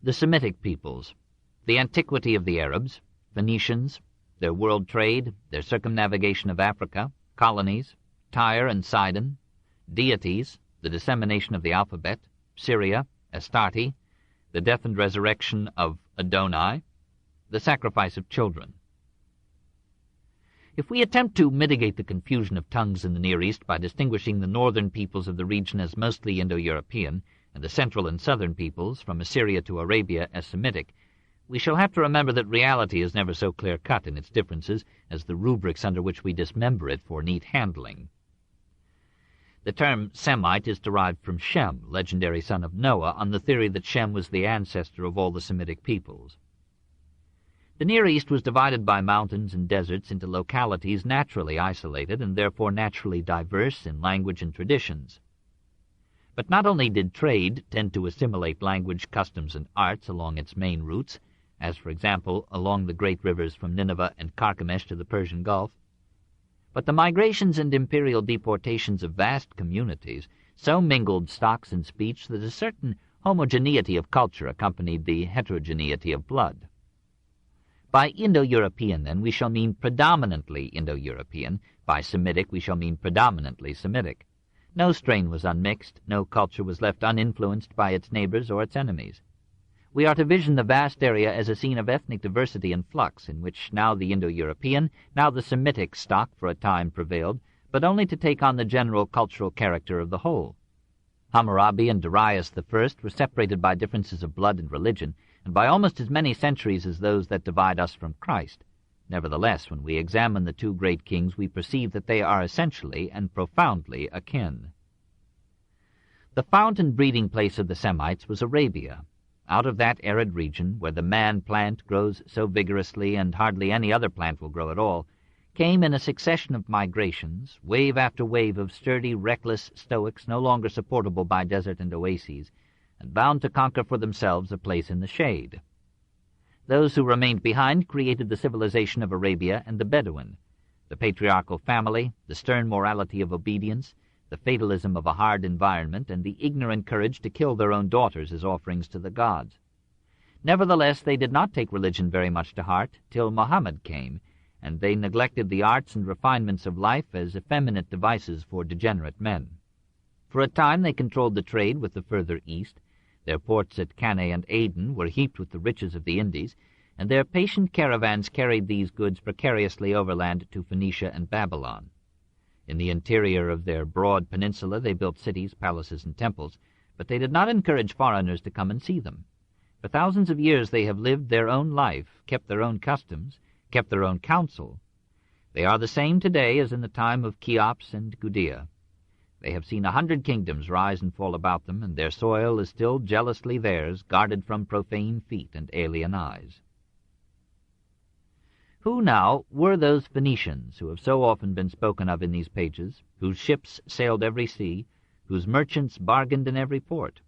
The Semitic peoples, the antiquity of the Arabs, Phoenicians, their world trade, their circumnavigation of Africa, colonies, Tyre and Sidon, deities, the dissemination of the alphabet, Syria, Astarte, the death and resurrection of Adonai, the sacrifice of children. If we attempt to mitigate the confusion of tongues in the Near East by distinguishing the northern peoples of the region as mostly Indo-European, and the central and southern peoples, from Assyria to Arabia, as Semitic, we shall have to remember that reality is never so clear-cut in its differences as the rubrics under which we dismember it for neat handling. The term Semite is derived from Shem, legendary son of Noah, on the theory that Shem was the ancestor of all the Semitic peoples. The Near East was divided by mountains and deserts into localities naturally isolated and therefore naturally diverse in language and traditions. But not only did trade tend to assimilate language, customs, and arts along its main routes, as, for example, along the great rivers from Nineveh and Carchemish to the Persian Gulf, but the migrations and imperial deportations of vast communities so mingled stocks and speech that a certain homogeneity of culture accompanied the heterogeneity of blood. By Indo-European, then, we shall mean predominantly Indo-European. By Semitic, we shall mean predominantly Semitic. No strain was unmixed, no culture was left uninfluenced by its neighbors or its enemies. We are to vision the vast area as a scene of ethnic diversity and flux, in which now the Indo-European, now the Semitic stock for a time prevailed, but only to take on the general cultural character of the whole. Hammurabi and Darius I were separated by differences of blood and religion, and by almost as many centuries as those that divide us from Christ. Nevertheless, when we examine the two great kings, we perceive that they are essentially and profoundly akin. The fount and breeding place of the Semites was Arabia. Out of that arid region, where the man plant grows so vigorously and hardly any other plant will grow at all, came in a succession of migrations, wave after wave of sturdy, reckless Stoics no longer supportable by desert and oases, and bound to conquer for themselves a place in the shade. Those who remained behind created the civilization of Arabia and the Bedouin, the patriarchal family, the stern morality of obedience, the fatalism of a hard environment, and the ignorant courage to kill their own daughters as offerings to the gods. Nevertheless, they did not take religion very much to heart till Muhammad came, and they neglected the arts and refinements of life as effeminate devices for degenerate men. For a time they controlled the trade with the further east. Their ports at Cannae and Aden were heaped with the riches of the Indies, and their patient caravans carried these goods precariously overland to Phoenicia and Babylon. In the interior of their broad peninsula they built cities, palaces, and temples, but they did not encourage foreigners to come and see them. For thousands of years they have lived their own life, kept their own customs, kept their own counsel. They are the same today as in the time of Cheops and Gudea. They have seen 100 kingdoms rise and fall about them, and their soil is still jealously theirs, guarded from profane feet and alien eyes. Who now were those Phoenicians who have so often been spoken of in these pages, whose ships sailed every sea, whose merchants bargained in every port?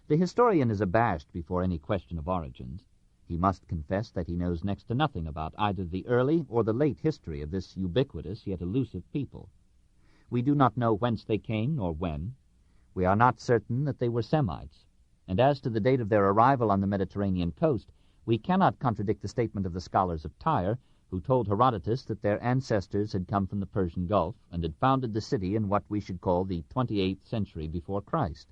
The historian is abashed before any question of origins. He must confess that he knows next to nothing about either the early or the late history of this ubiquitous yet elusive people. We do not know whence they came nor when. We are not certain that they were Semites, and as to the date of their arrival on the Mediterranean coast, we cannot contradict the statement of the scholars of Tyre, who told Herodotus that their ancestors had come from the Persian Gulf and had founded the city in what we should call the 28th century before Christ.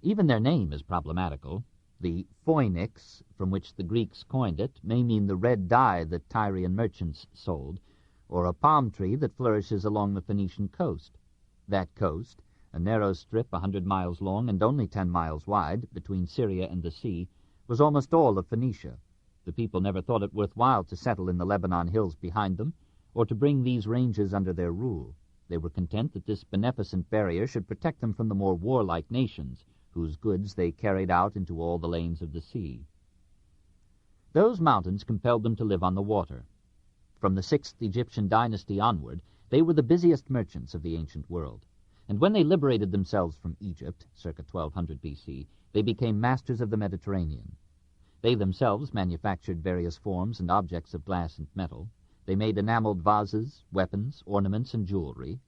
Even their name is problematical. The phoenix, from which the Greeks coined it, may mean the red dye that Tyrian merchants sold, or a palm tree that flourishes along the Phoenician coast. That coast, a narrow strip 100 miles long and only 10 miles wide, between Syria and the sea, was almost all of Phoenicia. The people never thought it worthwhile to settle in the Lebanon hills behind them, or to bring these ranges under their rule. They were content that this beneficent barrier should protect them from the more warlike nations, whose goods they carried out into all the lanes of the sea. Those mountains compelled them to live on the water. From the 6th Egyptian dynasty onward, they were the busiest merchants of the ancient world, and when they liberated themselves from Egypt, circa 1200 B.C., they became masters of the Mediterranean. They themselves manufactured various forms and objects of glass and metal. They made enameled vases, weapons, ornaments, and jewelry.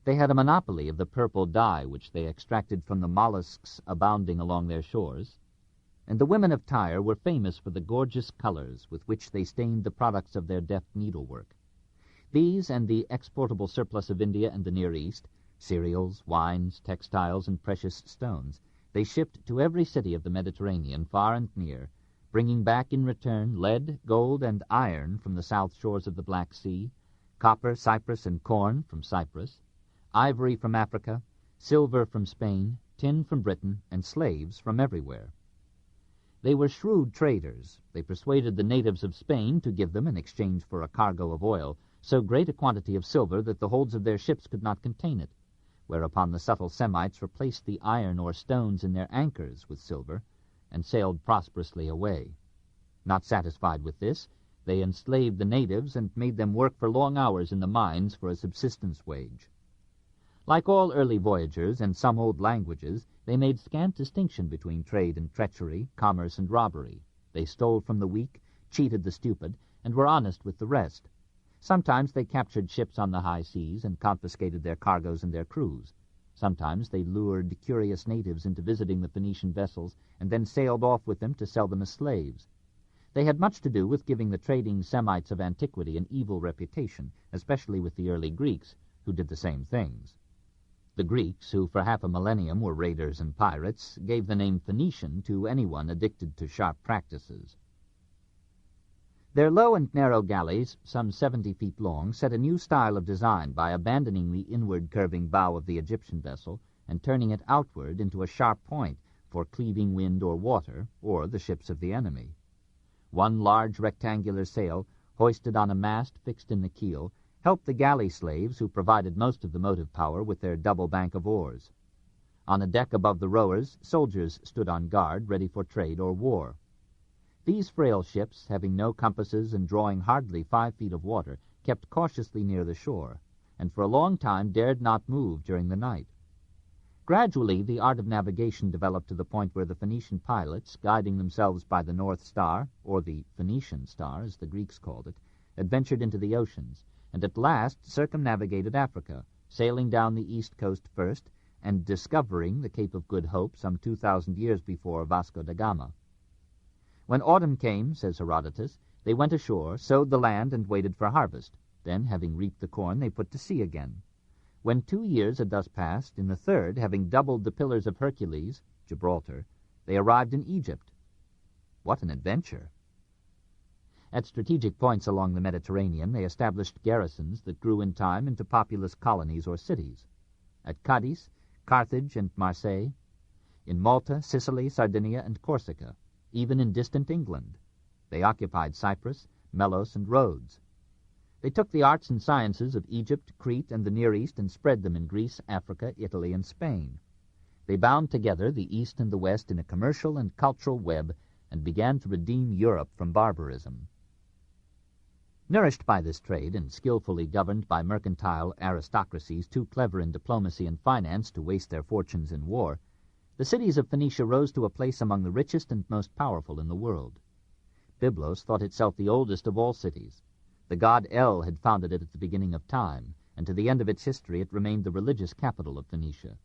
They had a monopoly of the purple dye which they extracted from the mollusks abounding along their shores, and the women of Tyre were famous for the gorgeous colors with which they stained the products of their deft needlework. These and the exportable surplus of India and the Near East, cereals, wines, textiles, and precious stones, they shipped to every city of the Mediterranean, far and near, bringing back in return lead, gold, and iron from the south shores of the Black Sea, copper, cypress, and corn from Cyprus, ivory from Africa, silver from Spain, tin from Britain, and slaves from everywhere. They were shrewd traders. They persuaded the natives of Spain to give them, in exchange for a cargo of oil, so great a quantity of silver that the holds of their ships could not contain it, whereupon the subtle Semites replaced the iron or stones in their anchors with silver, and sailed prosperously away. Not satisfied with this, they enslaved the natives and made them work for long hours in the mines for a subsistence wage. Like all early voyagers and some old languages, they made scant distinction between trade and treachery, commerce and robbery. They stole from the weak, cheated the stupid, and were honest with the rest. Sometimes they captured ships on the high seas and confiscated their cargoes and their crews. Sometimes they lured curious natives into visiting the Phoenician vessels and then sailed off with them to sell them as slaves. They had much to do with giving the trading Semites of antiquity an evil reputation, especially with the early Greeks, who did the same things. The Greeks, who for half a millennium were raiders and pirates, gave the name Phoenician to anyone addicted to sharp practices. Their low and narrow galleys, some 70 feet long, set a new style of design by abandoning the inward curving bow of the Egyptian vessel and turning it outward into a sharp point for cleaving wind or water, or the ships of the enemy. One large rectangular sail, hoisted on a mast fixed in the keel, helped the galley slaves, who provided most of the motive power, with their double bank of oars. On a deck above the rowers, soldiers stood on guard, ready for trade or war. These frail ships, having no compasses and drawing hardly 5 feet of water, kept cautiously near the shore, and for a long time dared not move during the night. Gradually, the art of navigation developed to the point where the Phoenician pilots, guiding themselves by the North Star, or the Phoenician Star, as the Greeks called it, adventured into the oceans, and at last circumnavigated Africa, sailing down the east coast first, and discovering the Cape of Good Hope some 2,000 years before Vasco da Gama. When autumn came, says Herodotus, they went ashore, sowed the land, and waited for harvest. Then, having reaped the corn, they put to sea again. When 2 years had thus passed, in the third, having doubled the Pillars of Hercules, Gibraltar, they arrived in Egypt. What an adventure! At strategic points along the Mediterranean, they established garrisons that grew in time into populous colonies or cities. At Cadiz, Carthage, and Marseille, in Malta, Sicily, Sardinia, and Corsica, even in distant England. They occupied Cyprus, Melos, and Rhodes. They took the arts and sciences of Egypt, Crete, and the Near East and spread them in Greece, Africa, Italy, and Spain. They bound together the East and the West in a commercial and cultural web and began to redeem Europe from barbarism. Nourished by this trade and skillfully governed by mercantile aristocracies too clever in diplomacy and finance to waste their fortunes in war, the cities of Phoenicia rose to a place among the richest and most powerful in the world. Byblos thought itself the oldest of all cities. The god El had founded it at the beginning of time, and to the end of its history it remained the religious capital of Phoenicia.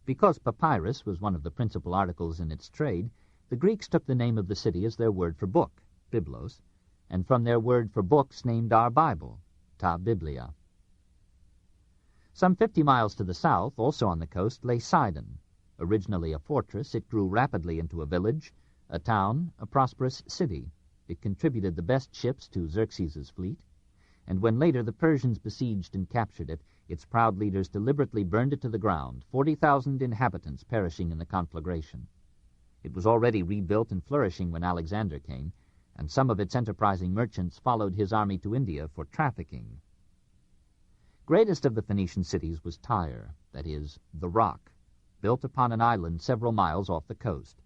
Because papyrus was one of the principal articles in its trade, the Greeks took the name of the city as their word for book, Byblos, and from their word for books named our Bible, Ta Biblia. Some 50 miles to the south, also on the coast, lay Sidon. Originally a fortress, it grew rapidly into a village, a town, a prosperous city. It contributed the best ships to Xerxes's fleet, and when later the Persians besieged and captured it, its proud leaders deliberately burned it to the ground, 40,000 inhabitants perishing in the conflagration. It was already rebuilt and flourishing when Alexander came, and some of its enterprising merchants followed his army to India for trafficking. Greatest of the Phoenician cities was Tyre, that is, the Rock, built upon an island several miles off the coast.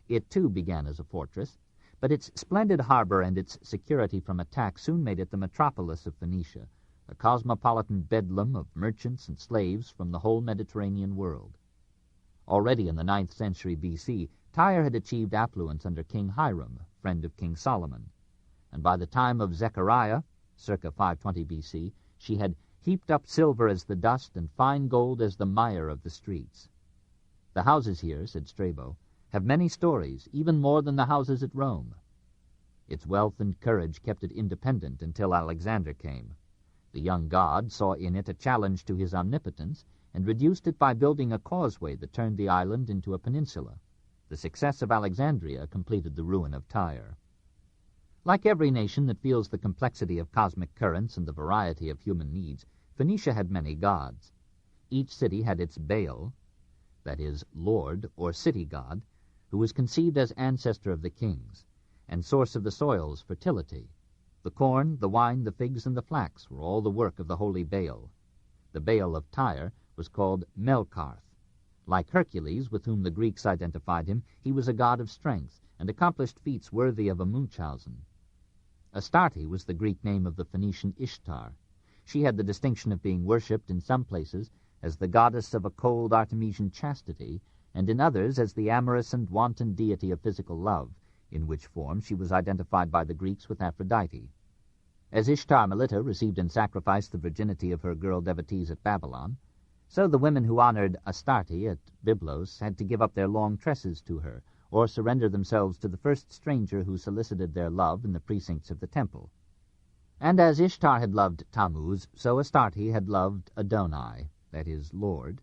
It too began as a fortress, but its splendid harbor and its security from attack soon made it the metropolis of Phoenicia, a cosmopolitan bedlam of merchants and slaves from the whole Mediterranean world. Already in the 9th century B.C., Tyre had achieved affluence under King Hiram, friend of King Solomon, and by the time of Zechariah, circa 520 B.C., she had heaped up silver as the dust and fine gold as the mire of the streets. The houses here, said Strabo, have many stories, even more than the houses at Rome. Its wealth and courage kept it independent until Alexander came. The young god saw in it a challenge to his omnipotence, and reduced it by building a causeway that turned the island into a peninsula. The success of Alexandria completed the ruin of Tyre. Like every nation that feels the complexity of cosmic currents and the variety of human needs, Phoenicia had many gods. Each city had its Baal, that is, lord or city god, who was conceived as ancestor of the kings, and source of the soil's fertility. The corn, the wine, the figs, and the flax were all the work of the holy Baal. The Baal of Tyre was called Melkarth. Like Hercules, with whom the Greeks identified him, he was a god of strength, and accomplished feats worthy of a Munchausen. Astarte was the Greek name of the Phoenician Ishtar. She had the distinction of being worshipped in some places as the goddess of a cold Artemisian chastity, and in others as the amorous and wanton deity of physical love, in which form she was identified by the Greeks with Aphrodite. As Ishtar Melita received in sacrifice the virginity of her girl devotees at Babylon, so the women who honored Astarte at Byblos had to give up their long tresses to her, or surrender themselves to the first stranger who solicited their love in the precincts of the temple. And as Ishtar had loved Tammuz, so Astarte had loved Adonai, that is, Lord,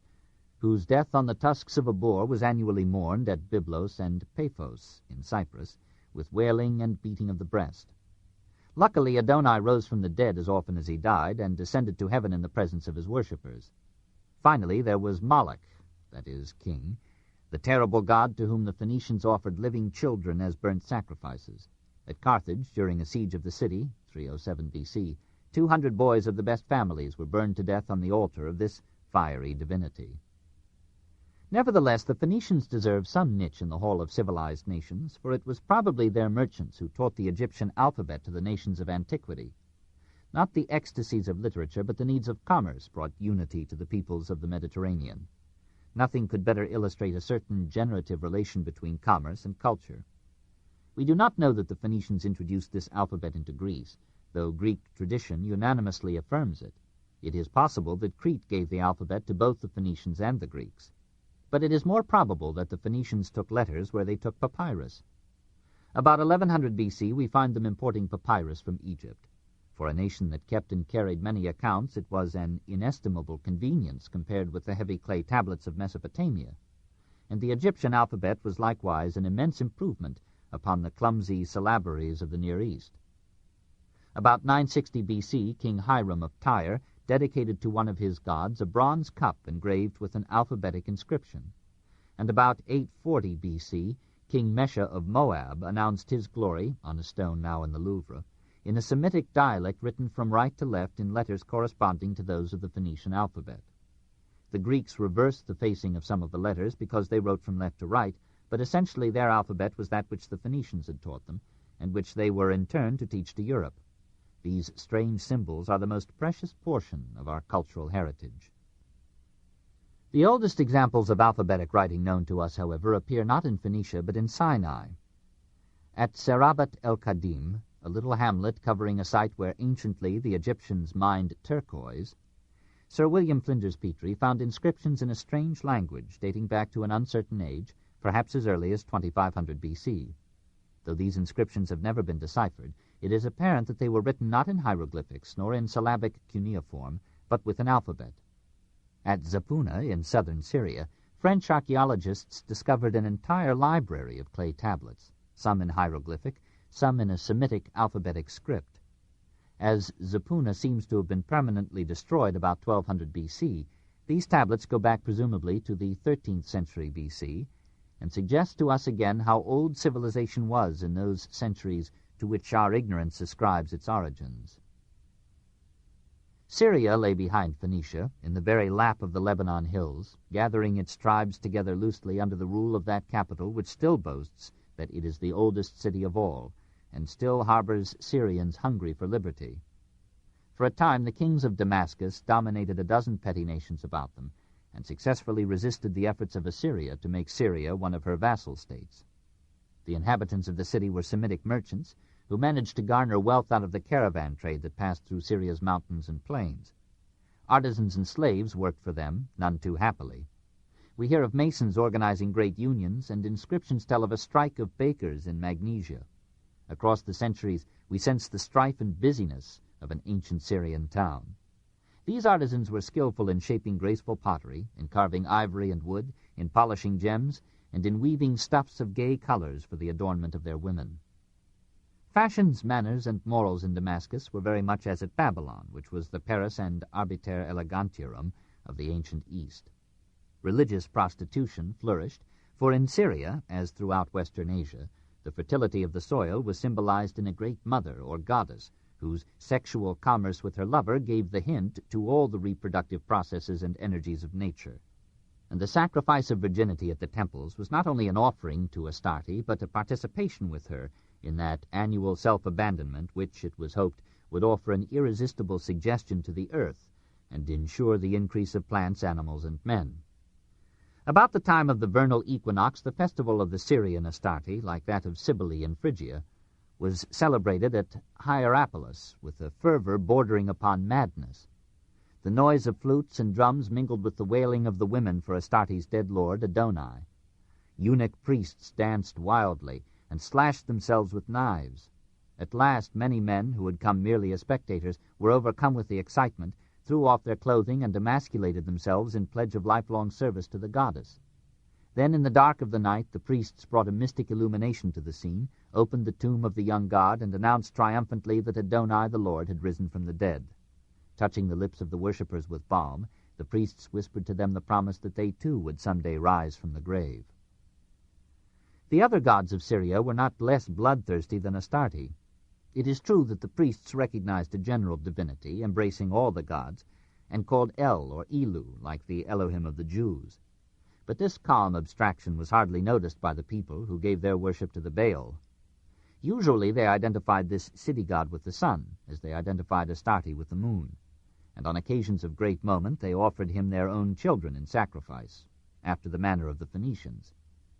whose death on the tusks of a boar was annually mourned at Byblos and Paphos in Cyprus, with wailing and beating of the breast. Luckily, Adonai rose from the dead as often as he died, and descended to heaven in the presence of his worshippers. Finally, there was Moloch, that is, king, the terrible god to whom the Phoenicians offered living children as burnt sacrifices. At Carthage, during a siege of the city, 307 B.C., 200 boys of the best families were burned to death on the altar of this fiery divinity. Nevertheless, the Phoenicians deserve some niche in the hall of civilized nations, for it was probably their merchants who taught the Egyptian alphabet to the nations of antiquity. Not the ecstasies of literature, but the needs of commerce brought unity to the peoples of the Mediterranean. Nothing could better illustrate a certain generative relation between commerce and culture. We do not know that the Phoenicians introduced this alphabet into Greece, though Greek tradition unanimously affirms it. It is possible that Crete gave the alphabet to both the Phoenicians and the Greeks. But it is more probable that the Phoenicians took letters where they took papyrus. About 1100 B.C. we find them importing papyrus from Egypt. For a nation that kept and carried many accounts, it was an inestimable convenience compared with the heavy clay tablets of Mesopotamia. And the Egyptian alphabet was likewise an immense improvement upon the clumsy syllabaries of the Near East. About 960 B.C., King Hiram of Tyre dedicated to one of his gods a bronze cup engraved with an alphabetic inscription. And about 840 B.C., King Mesha of Moab announced his glory, on a stone now in the Louvre, in a Semitic dialect written from right to left in letters corresponding to those of the Phoenician alphabet. The Greeks reversed the facing of some of the letters because they wrote from left to right, but essentially their alphabet was that which the Phoenicians had taught them, and which they were in turn to teach to Europe. These strange symbols are the most precious portion of our cultural heritage. The oldest examples of alphabetic writing known to us, however, appear not in Phoenicia but in Sinai. At Serabat el-Kadim, a little hamlet covering a site where anciently the Egyptians mined turquoise, Sir William Flinders Petrie found inscriptions in a strange language dating back to an uncertain age, perhaps as early as 2500 B.C. Though these inscriptions have never been deciphered, it is apparent that they were written not in hieroglyphics nor in syllabic cuneiform, but with an alphabet. At Zapuna, in southern Syria, French archaeologists discovered an entire library of clay tablets, some in hieroglyphic, some in a Semitic alphabetic script. As Zapuna seems to have been permanently destroyed about 1200 B.C., these tablets go back presumably to the 13th century B.C., and suggest to us again how old civilization was in those centuries to which our ignorance ascribes its origins. Syria lay behind Phoenicia, in the very lap of the Lebanon hills, gathering its tribes together loosely under the rule of that capital which still boasts that it is the oldest city of all, and still harbors Syrians hungry for liberty. For a time the kings of Damascus dominated a dozen petty nations about them, and successfully resisted the efforts of Assyria to make Syria one of her vassal states. The inhabitants of the city were Semitic merchants, who managed to garner wealth out of the caravan trade that passed through Syria's mountains and plains. Artisans and slaves worked for them, none too happily. We hear of masons organizing great unions, and inscriptions tell of a strike of bakers in Magnesia. Across the centuries, we sense the strife and busyness of an ancient Syrian town. These artisans were skillful in shaping graceful pottery, in carving ivory and wood, in polishing gems, and in weaving stuffs of gay colors for the adornment of their women. Fashions, manners, and morals in Damascus were very much as at Babylon, which was the Paris and Arbiter Elegantiarum of the ancient East. Religious prostitution flourished, for in Syria, as throughout Western Asia, the fertility of the soil was symbolized in a great mother or goddess, whose sexual commerce with her lover gave the hint to all the reproductive processes and energies of nature. And the sacrifice of virginity at the temples was not only an offering to Astarte, but a participation with her in that annual self-abandonment which, it was hoped, would offer an irresistible suggestion to the earth and ensure the increase of plants, animals, and men. About the time of the vernal equinox, the festival of the Syrian Astarte, like that of Cybele in Phrygia, was celebrated at Hierapolis with a fervor bordering upon madness. The noise of flutes and drums mingled with the wailing of the women for Astarte's dead lord, Adonai. Eunuch priests danced wildly and slashed themselves with knives. At last many men, who had come merely as spectators, were overcome with the excitement, threw off their clothing, and emasculated themselves in pledge of lifelong service to the goddess. Then in the dark of the night the priests brought a mystic illumination to the scene, opened the tomb of the young god, and announced triumphantly that Adonai the Lord had risen from the dead. Touching the lips of the worshippers with balm, the priests whispered to them the promise that they too would someday rise from the grave. The other gods of Syria were not less bloodthirsty than Astarte. It is true that the priests recognized a general divinity, embracing all the gods, and called El or Elu, like the Elohim of the Jews. But this calm abstraction was hardly noticed by the people, who gave their worship to the Baal. Usually they identified this city god with the sun, as they identified Astarte with the moon, and on occasions of great moment they offered him their own children in sacrifice, after the manner of the Phoenicians.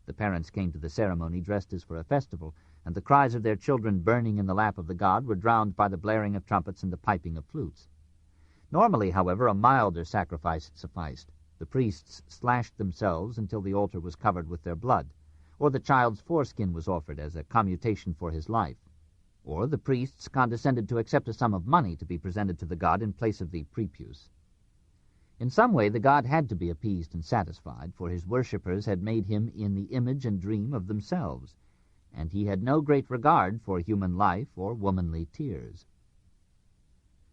The parents came to the ceremony dressed as for a festival, and the cries of their children burning in the lap of the god were drowned by the blaring of trumpets and the piping of flutes. Normally, however, a milder sacrifice sufficed. The priests slashed themselves until the altar was covered with their blood, or the child's foreskin was offered as a commutation for his life, or the priests condescended to accept a sum of money to be presented to the god in place of the prepuce. In some way the god had to be appeased and satisfied, for his worshippers had made him in the image and dream of themselves, and he had no great regard for human life or womanly tears.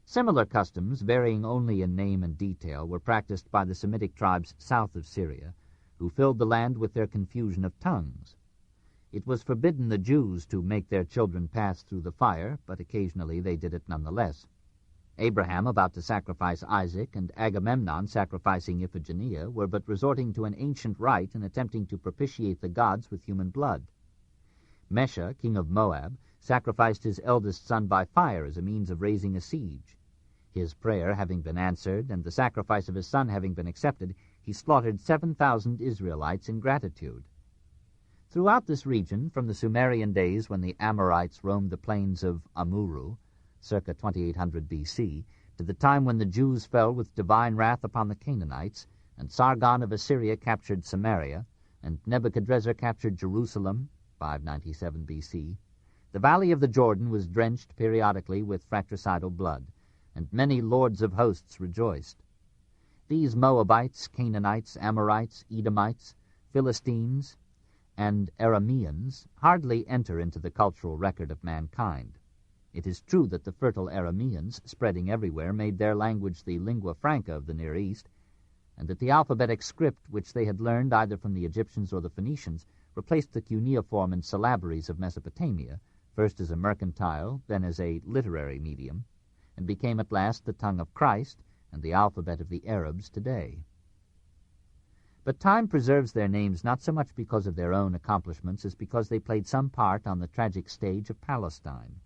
Similar customs, varying only in name and detail, were practiced by the Semitic tribes south of Syria, who filled the land with their confusion of tongues. It was forbidden the Jews to make their children pass through the fire, but occasionally they did it nonetheless. Abraham, about to sacrifice Isaac, and Agamemnon sacrificing Iphigenia, were but resorting to an ancient rite and attempting to propitiate the gods with human blood. Mesha, king of Moab, sacrificed his eldest son by fire as a means of raising a siege. His prayer having been answered, and the sacrifice of his son having been accepted, he slaughtered 7,000 Israelites in gratitude. Throughout this region, from the Sumerian days when the Amorites roamed the plains of Amuru, circa 2800 B.C., to the time when the Jews fell with divine wrath upon the Canaanites, and Sargon of Assyria captured Samaria, and Nebuchadrezzar captured Jerusalem, 597 B.C., the valley of the Jordan was drenched periodically with fratricidal blood, and many lords of hosts rejoiced. These Moabites, Canaanites, Amorites, Edomites, Philistines, and Arameans hardly enter into the cultural record of mankind. It is true that the fertile Arameans, spreading everywhere, made their language the lingua franca of the Near East, and that the alphabetic script which they had learned either from the Egyptians or the Phoenicians replaced the cuneiform and syllabaries of Mesopotamia, first as a mercantile, then as a literary medium, and became at last the tongue of Christ and the alphabet of the Arabs today. But time preserves their names not so much because of their own accomplishments as because they played some part on the tragic stage of Palestine.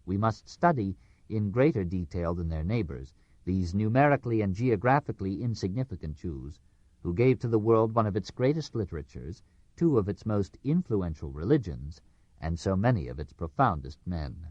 We must study, in greater detail than their neighbors, these numerically and geographically insignificant Jews, who gave to the world one of its greatest literatures, two of its most influential religions, and so many of its profoundest men.